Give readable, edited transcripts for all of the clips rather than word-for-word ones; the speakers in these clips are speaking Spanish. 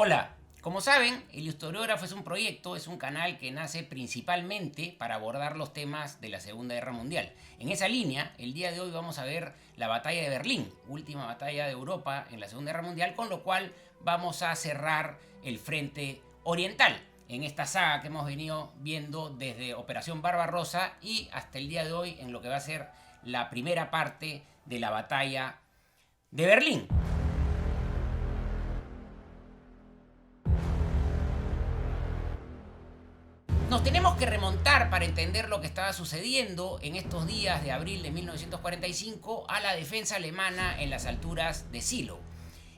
Hola, como saben, El Historiógrafo es un proyecto, es un canal que nace principalmente para abordar los temas de la Segunda Guerra Mundial. En esa línea, el día de hoy vamos a ver la batalla de Berlín, última batalla de Europa en la Segunda Guerra Mundial, con lo cual vamos a cerrar el frente oriental en esta saga que hemos venido viendo desde Operación Barbarossa y hasta el día de hoy en lo que va a ser la primera parte de la batalla de Berlín. Nos tenemos que remontar para entender lo que estaba sucediendo en estos días de abril de 1945 a la defensa alemana en las alturas de Silo.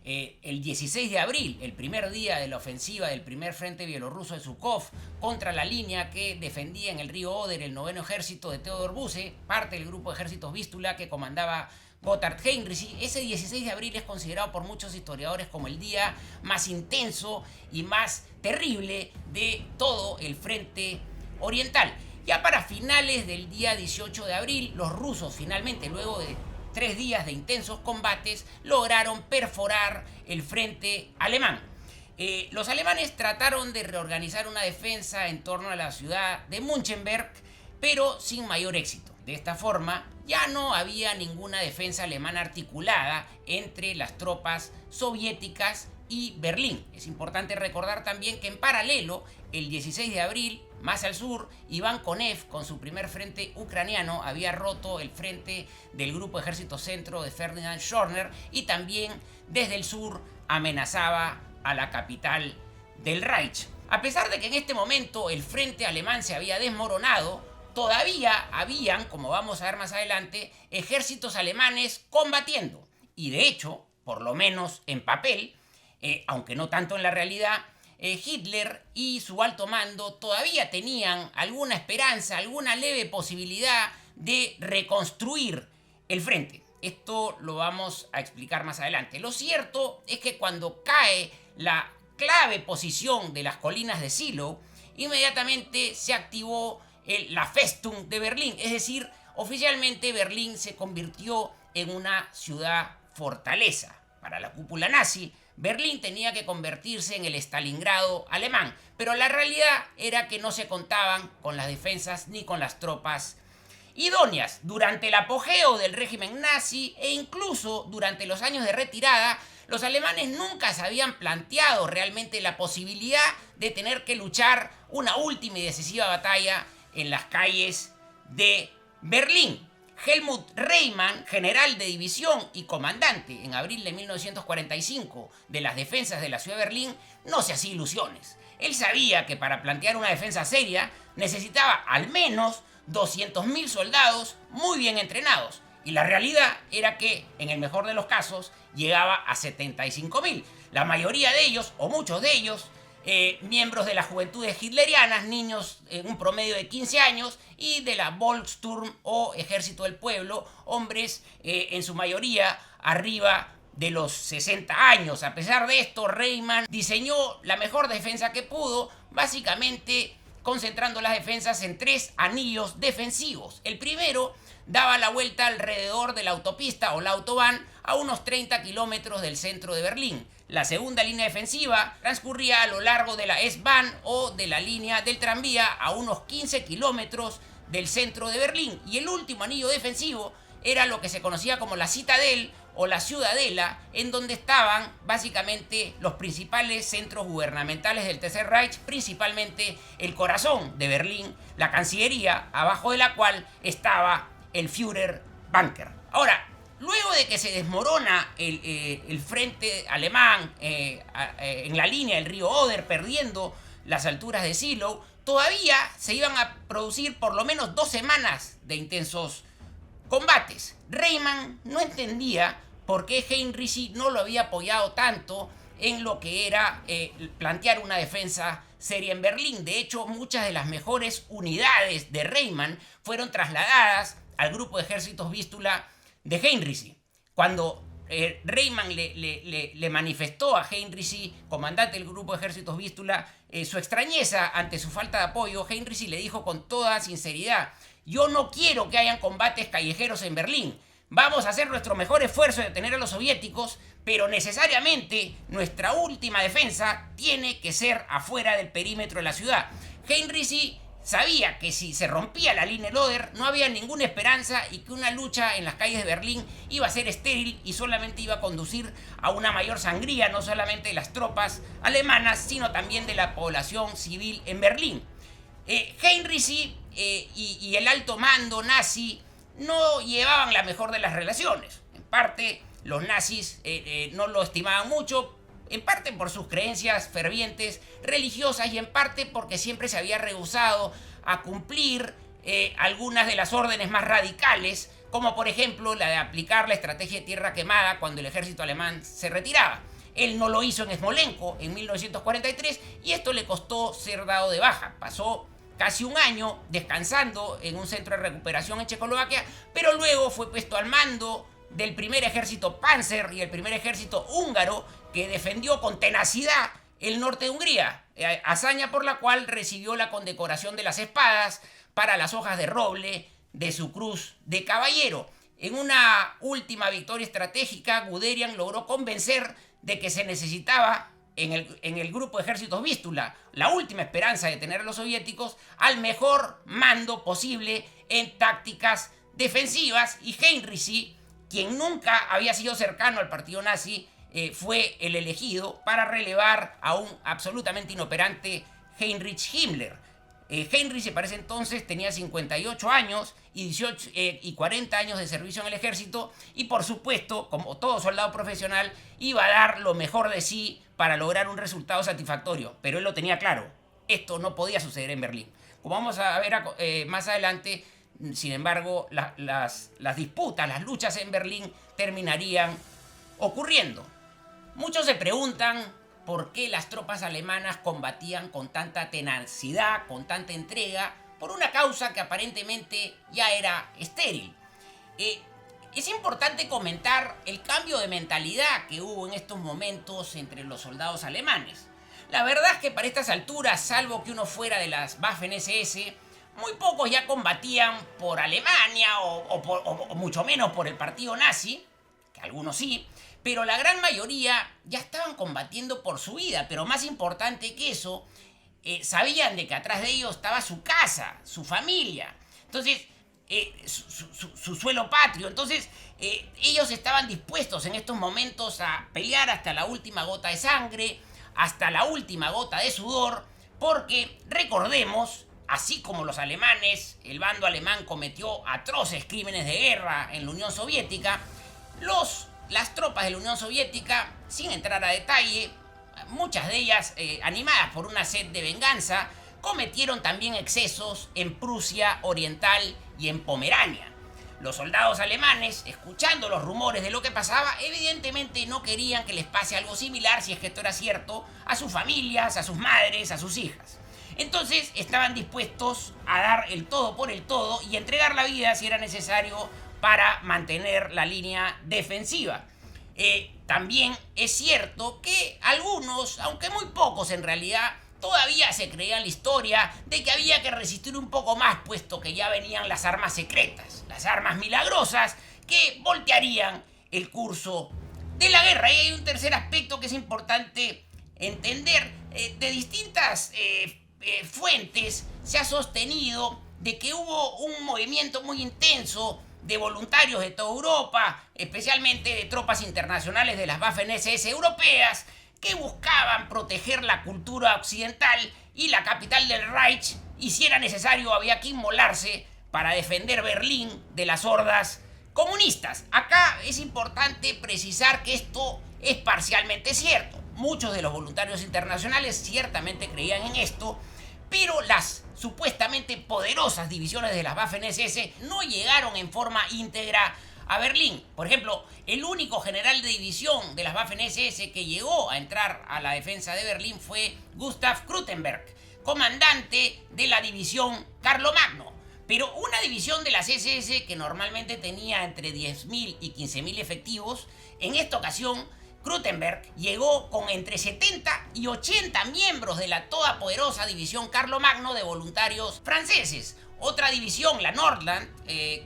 El 16 de abril, el primer día de la ofensiva del primer frente bielorruso de Zhukov contra la línea que defendía en el río Oder el noveno ejército de Theodor Buse, parte del grupo de ejércitos Vístula que comandaba Gotthard Heinrici. Ese 16 de abril es considerado por muchos historiadores como el día más intenso y más terrible de todo el frente oriental. Ya para finales del día 18 de abril, los rusos finalmente, luego de 3 días de intensos combates, lograron perforar el frente alemán. Los alemanes trataron de reorganizar una defensa en torno a la ciudad de Münchenberg, pero sin mayor éxito. De esta forma, ya no había ninguna defensa alemana articulada entre las tropas soviéticas y Berlín. Es importante recordar también que en paralelo, el 16 de abril, más al sur, Iván Konev, con su primer frente ucraniano, había roto el frente del Grupo Ejército Centro de Ferdinand Schörner y también desde el sur amenazaba a la capital del Reich. A pesar de que en este momento el frente alemán se había desmoronado, todavía habían, como vamos a ver más adelante, ejércitos alemanes combatiendo. Y de hecho, por lo menos en papel, aunque no tanto en la realidad, Hitler y su alto mando todavía tenían alguna esperanza, alguna leve posibilidad de reconstruir el frente. Esto lo vamos a explicar más adelante. Lo cierto es que cuando cae la clave posición de las colinas de Silo, inmediatamente se activó la Festung de Berlín, es decir, oficialmente Berlín se convirtió en una ciudad fortaleza. Para la cúpula nazi, Berlín tenía que convertirse en el Stalingrado alemán, pero la realidad era que no se contaban con las defensas ni con las tropas idóneas. Durante el apogeo del régimen nazi e incluso durante los años de retirada, los alemanes nunca se habían planteado realmente la posibilidad de tener que luchar una última y decisiva batalla en las calles de Berlín. Helmut Reimann, general de división y comandante en abril de 1945 de las defensas de la ciudad de Berlín, no se hacía ilusiones. Él sabía que para plantear una defensa seria necesitaba al menos 200.000 soldados muy bien entrenados. Y la realidad era que, en el mejor de los casos, llegaba a 75.000. La mayoría de ellos, o muchos de ellos, miembros de las juventudes hitlerianas, niños en un promedio de 15 años, y de la Volkssturm o Ejército del Pueblo, hombres en su mayoría arriba de los 60 años. A pesar de esto, Reimann diseñó la mejor defensa que pudo, básicamente concentrando las defensas en 3 anillos defensivos. El primero daba la vuelta alrededor de la autopista o la Autobahn a unos 30 kilómetros del centro de Berlín. La segunda línea defensiva transcurría a lo largo de la S-Bahn o de la línea del tranvía a unos 15 kilómetros del centro de Berlín. Y el último anillo defensivo era lo que se conocía como la Citadel o la Ciudadela, en donde estaban básicamente los principales centros gubernamentales del Tercer Reich, principalmente el corazón de Berlín, la Cancillería, abajo de la cual estaba el Führer Bunker. Ahora, luego de que se desmorona el frente alemán en la línea del río Oder, perdiendo las alturas de Silo, todavía se iban a producir por lo menos 2 semanas de intensos combates. Reimann no entendía por qué Heinrici no lo había apoyado tanto en lo que era plantear una defensa seria en Berlín. De hecho, muchas de las mejores unidades de Reimann fueron trasladadas al grupo de ejércitos Vístula de Heinrici. Cuando Reimann le manifestó a Heinrici, comandante del grupo de ejércitos Vístula, su extrañeza ante su falta de apoyo, Heinrici le dijo con toda sinceridad: yo no quiero que hayan combates callejeros en Berlín, vamos a hacer nuestro mejor esfuerzo de detener a los soviéticos, pero necesariamente nuestra última defensa tiene que ser afuera del perímetro de la ciudad. Heinrich sabía que si se rompía la línea Loder no había ninguna esperanza y que una lucha en las calles de Berlín iba a ser estéril y solamente iba a conducir a una mayor sangría, no solamente de las tropas alemanas, sino también de la población civil en Berlín. Heinrich y el alto mando nazi no llevaban la mejor de las relaciones. En parte, los nazis no lo estimaban mucho, en parte por sus creencias fervientes religiosas y en parte porque siempre se había rehusado a cumplir algunas de las órdenes más radicales, como por ejemplo la de aplicar la estrategia de tierra quemada cuando el ejército alemán se retiraba. Él no lo hizo en Smolensk en 1943 y esto le costó ser dado de baja. Pasó casi un año descansando en un centro de recuperación en Checoslovaquia, pero luego fue puesto al mando del primer ejército Panzer y el primer ejército húngaro que defendió con tenacidad el norte de Hungría, hazaña por la cual recibió la condecoración de las espadas para las hojas de roble de su cruz de caballero. En una última victoria estratégica, Guderian logró convencer de que se necesitaba en el grupo de ejércitos Vístula, la última esperanza de tener a los soviéticos, al mejor mando posible en tácticas defensivas, y Heinrich, quien nunca había sido cercano al partido nazi, fue el elegido para relevar a un absolutamente inoperante Heinrich Himmler. Heinrich para ese entonces tenía 58 años y 40 años de servicio en el ejército y por supuesto, como todo soldado profesional, iba a dar lo mejor de sí para lograr un resultado satisfactorio. Pero él lo tenía claro, esto no podía suceder en Berlín. Como vamos a ver más adelante, sin embargo, las disputas, las luchas en Berlín terminarían ocurriendo. Muchos se preguntan por qué las tropas alemanas combatían con tanta tenacidad, con tanta entrega, por una causa que aparentemente ya era estéril. Es importante comentar el cambio de mentalidad que hubo en estos momentos entre los soldados alemanes. La verdad es que para estas alturas, salvo que uno fuera de las Waffen-SS, muy pocos ya combatían por Alemania o mucho menos por el partido nazi, que algunos sí, pero la gran mayoría ya estaban combatiendo por su vida, pero más importante que eso, sabían de que atrás de ellos estaba su casa, su familia, entonces su suelo patrio. Entonces ellos estaban dispuestos en estos momentos a pelear hasta la última gota de sangre, hasta la última gota de sudor, porque recordemos, así como los alemanes, el bando alemán cometió atroces crímenes de guerra en la Unión Soviética, las tropas de la Unión Soviética, sin entrar a detalle, muchas de ellas animadas por una sed de venganza, cometieron también excesos en Prusia Oriental y en Pomerania. Los soldados alemanes, escuchando los rumores de lo que pasaba, evidentemente no querían que les pase algo similar, si es que esto era cierto, a sus familias, a sus madres, a sus hijas. Entonces estaban dispuestos a dar el todo por el todo y entregar la vida si era necesario para mantener la línea defensiva. También es cierto que algunos, aunque muy pocos en realidad, todavía se creían la historia de que había que resistir un poco más, puesto que ya venían las armas secretas, las armas milagrosas que voltearían el curso de la guerra. Y hay un tercer aspecto que es importante entender. De distintas fuentes se ha sostenido de que hubo un movimiento muy intenso de voluntarios de toda Europa, especialmente de tropas internacionales de las Waffen-SS europeas, que buscaban proteger la cultura occidental y la capital del Reich, y si era necesario había que inmolarse para defender Berlín de las hordas comunistas. Acá es importante precisar que esto es parcialmente cierto. Muchos de los voluntarios internacionales ciertamente creían en esto, pero las supuestamente poderosas divisiones de las Waffen-SS no llegaron en forma íntegra a Berlín. Por ejemplo, el único general de división de las Waffen-SS que llegó a entrar a la defensa de Berlín fue Gustav Krutenberg, comandante de la división Carlomagno. Pero una división de las SS que normalmente tenía entre 10.000 y 15.000 efectivos, en esta ocasión Krutenberg llegó con entre 70 y 80 miembros de la todopoderosa división Carlomagno de voluntarios franceses. Otra división, la Nordland,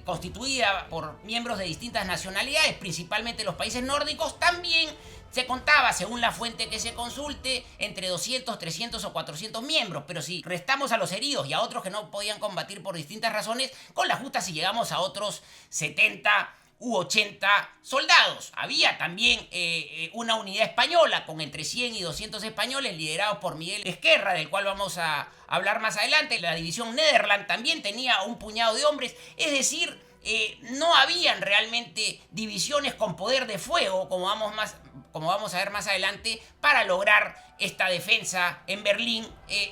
constituida por miembros de distintas nacionalidades, principalmente los países nórdicos, también se contaba, según la fuente que se consulte, entre 200, 300 o 400 miembros. Pero si restamos a los heridos y a otros que no podían combatir por distintas razones, con la justa si llegamos a otros 70 u 80 soldados. Había también una unidad española con entre 100 y 200 españoles liderados por Miguel Ezquerra, del cual vamos a hablar más adelante. La división Nederland también tenía un puñado de hombres, es decir, no habían realmente divisiones con poder de fuego, como vamos a ver más adelante, para lograr esta defensa en Berlín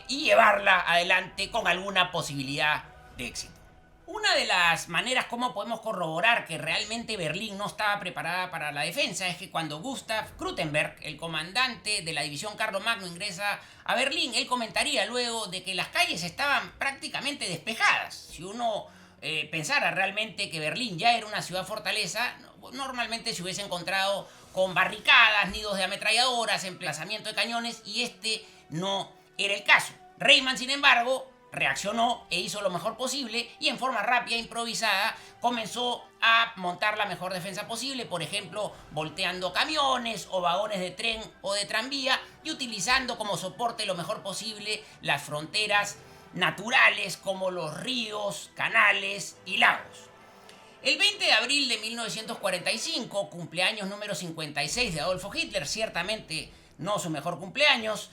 y llevarla adelante con alguna posibilidad de éxito. Una de las maneras como podemos corroborar que realmente Berlín no estaba preparada para la defensa es que cuando Gustav Krutenberg, el comandante de la división Carlomagno, ingresa a Berlín, él comentaría luego de que las calles estaban prácticamente despejadas. Si uno pensara realmente que Berlín ya era una ciudad fortaleza, normalmente se hubiese encontrado con barricadas, nidos de ametralladoras, emplazamiento de cañones, y este no era el caso. Reymann, sin embargo, reaccionó e hizo lo mejor posible y en forma rápida e improvisada comenzó a montar la mejor defensa posible, por ejemplo, volteando camiones o vagones de tren o de tranvía y utilizando como soporte lo mejor posible las fronteras naturales como los ríos, canales y lagos. El 20 de abril de 1945, cumpleaños número 56 de Adolfo Hitler, ciertamente no su mejor cumpleaños,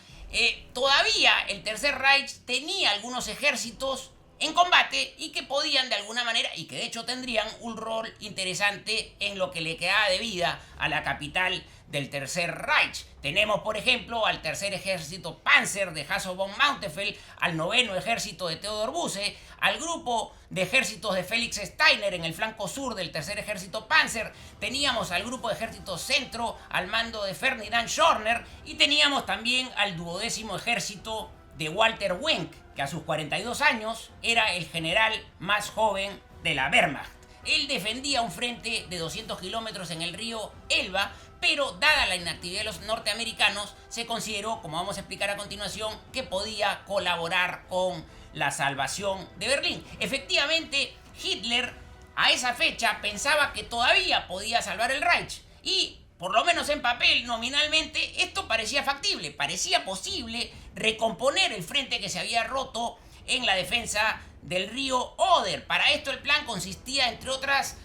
todavía el Tercer Reich tenía algunos ejércitos en combate y que podían de alguna manera, y que de hecho tendrían un rol interesante en lo que le quedaba de vida a la capital del Tercer Reich. Tenemos, por ejemplo, al Tercer Ejército Panzer de Hasso von Mauntefeld, al Noveno Ejército de Theodor Busse, al grupo de ejércitos de Felix Steiner en el flanco sur del Tercer Ejército Panzer, teníamos al grupo de ejércitos centro al mando de Ferdinand Schörner y teníamos también al 12º Ejército de Walter Wenck, que a sus 42 años era el general más joven de la Wehrmacht. Él defendía un frente de 200 kilómetros en el río Elba, pero dada la inactividad de los norteamericanos, se consideró, como vamos a explicar a continuación, que podía colaborar con la salvación de Berlín. Efectivamente, Hitler a esa fecha pensaba que todavía podía salvar el Reich y, por lo menos en papel, nominalmente, esto parecía factible, parecía posible recomponer el frente que se había roto en la defensa del río Oder. Para esto el plan consistía, entre otras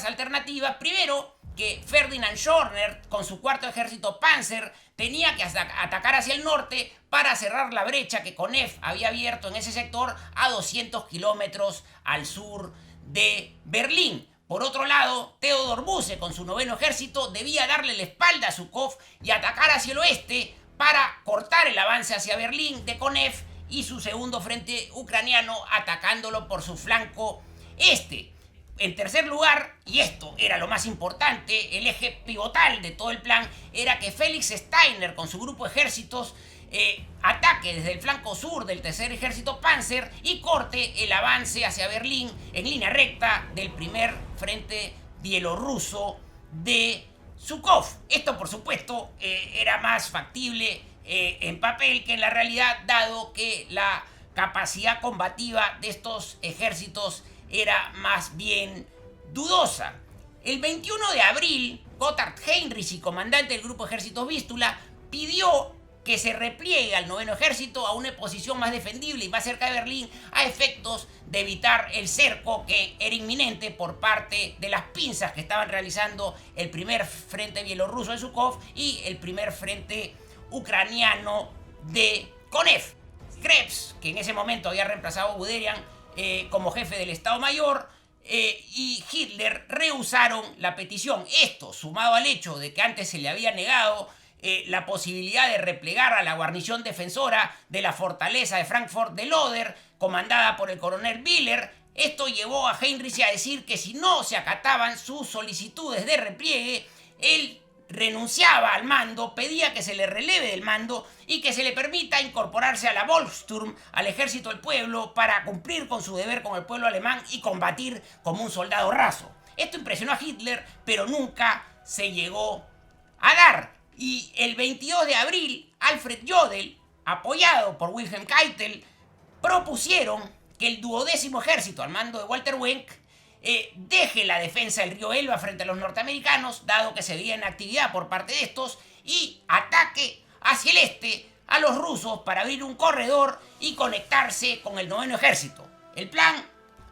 alternativas, primero, que Ferdinand Schörner, con su cuarto ejército Panzer, tenía que atacar hacia el norte para cerrar la brecha que Konef había abierto en ese sector a 200 kilómetros al sur de Berlín. Por otro lado, Theodor Busse, con su noveno ejército, debía darle la espalda a Zhukov y atacar hacia el oeste para cortar el avance hacia Berlín de Konef y su segundo frente ucraniano atacándolo por su flanco este. En tercer lugar, y esto era lo más importante, el eje pivotal de todo el plan, era que Felix Steiner, con su grupo de ejércitos, ataque desde el flanco sur del Tercer Ejército Panzer y corte el avance hacia Berlín en línea recta del primer frente bielorruso de Zhukov. Esto, por supuesto, era más factible en papel que en la realidad, dado que la capacidad combativa de estos ejércitos era más bien dudosa. El 21 de abril, Gotthard Heinrich, comandante del grupo Ejércitos Vístula, pidió que se repliegue al noveno ejército a una posición más defendible y más cerca de Berlín a efectos de evitar el cerco que era inminente por parte de las pinzas que estaban realizando el primer frente bielorruso de Zhukov y el primer frente ucraniano de Konef. Krebs, que en ese momento había reemplazado a Guderian como jefe del Estado Mayor, y Hitler rehusaron la petición. Esto, sumado al hecho de que antes se le había negado la posibilidad de replegar a la guarnición defensora de la fortaleza de Frankfurt del Oder, comandada por el coronel Willer, esto llevó a Heinrich a decir que si no se acataban sus solicitudes de repliegue, él renunciaba al mando, pedía que se le releve del mando y que se le permita incorporarse a la Volkssturm, al ejército del pueblo, para cumplir con su deber con el pueblo alemán y combatir como un soldado raso. Esto impresionó a Hitler, pero nunca se llegó a dar. Y el 22 de abril, Alfred Jodl, apoyado por Wilhelm Keitel, propusieron que el 12º ejército al mando de Walter Wenck deje la defensa del río Elba frente a los norteamericanos, dado que se veía en actividad por parte de estos, y ataque hacia el este a los rusos para abrir un corredor y conectarse con el 9º ejército. El plan,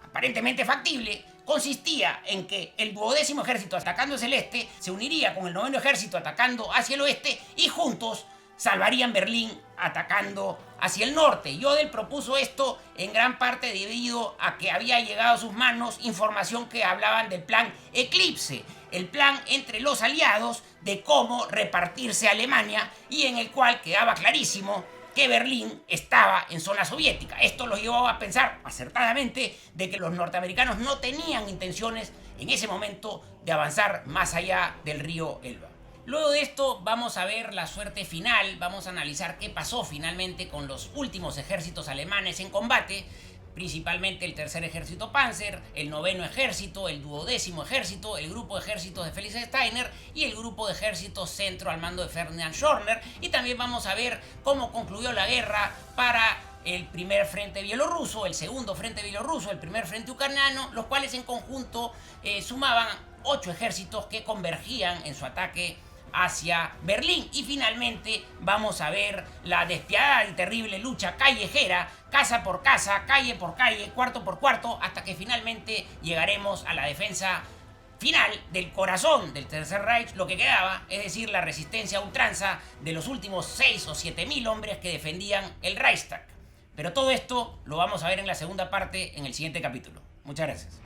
aparentemente factible, consistía en que el 12º ejército atacando hacia el este se uniría con el 9º ejército atacando hacia el oeste y juntos salvarían Berlín atacando hacia el norte. Jodl propuso esto en gran parte debido a que había llegado a sus manos información que hablaban del plan Eclipse, el plan entre los aliados de cómo repartirse Alemania, y en el cual quedaba clarísimo que Berlín estaba en zona soviética. Esto los llevó a pensar acertadamente de que los norteamericanos no tenían intenciones en ese momento de avanzar más allá del río Elba. Luego de esto vamos a ver la suerte final, vamos a analizar qué pasó finalmente con los últimos ejércitos alemanes en combate, principalmente el tercer ejército Panzer, el 9º ejército, el 12º ejército, el grupo de ejércitos de Felix Steiner y el grupo de ejércitos centro al mando de Ferdinand Schörner, y también vamos a ver cómo concluyó la guerra para el primer frente bielorruso, el segundo frente bielorruso, el primer frente ucraniano, los cuales en conjunto sumaban 8 ejércitos que convergían en su ataque hacia Berlín. Y finalmente vamos a ver la despiadada y terrible lucha callejera, casa por casa, calle por calle, cuarto por cuarto, hasta que finalmente llegaremos a la defensa final del corazón del Tercer Reich, lo que quedaba, es decir, la resistencia a ultranza de los últimos 6 o 7.000 hombres que defendían el Reichstag. Pero todo esto lo vamos a ver en la segunda parte, en el siguiente capítulo. Muchas gracias.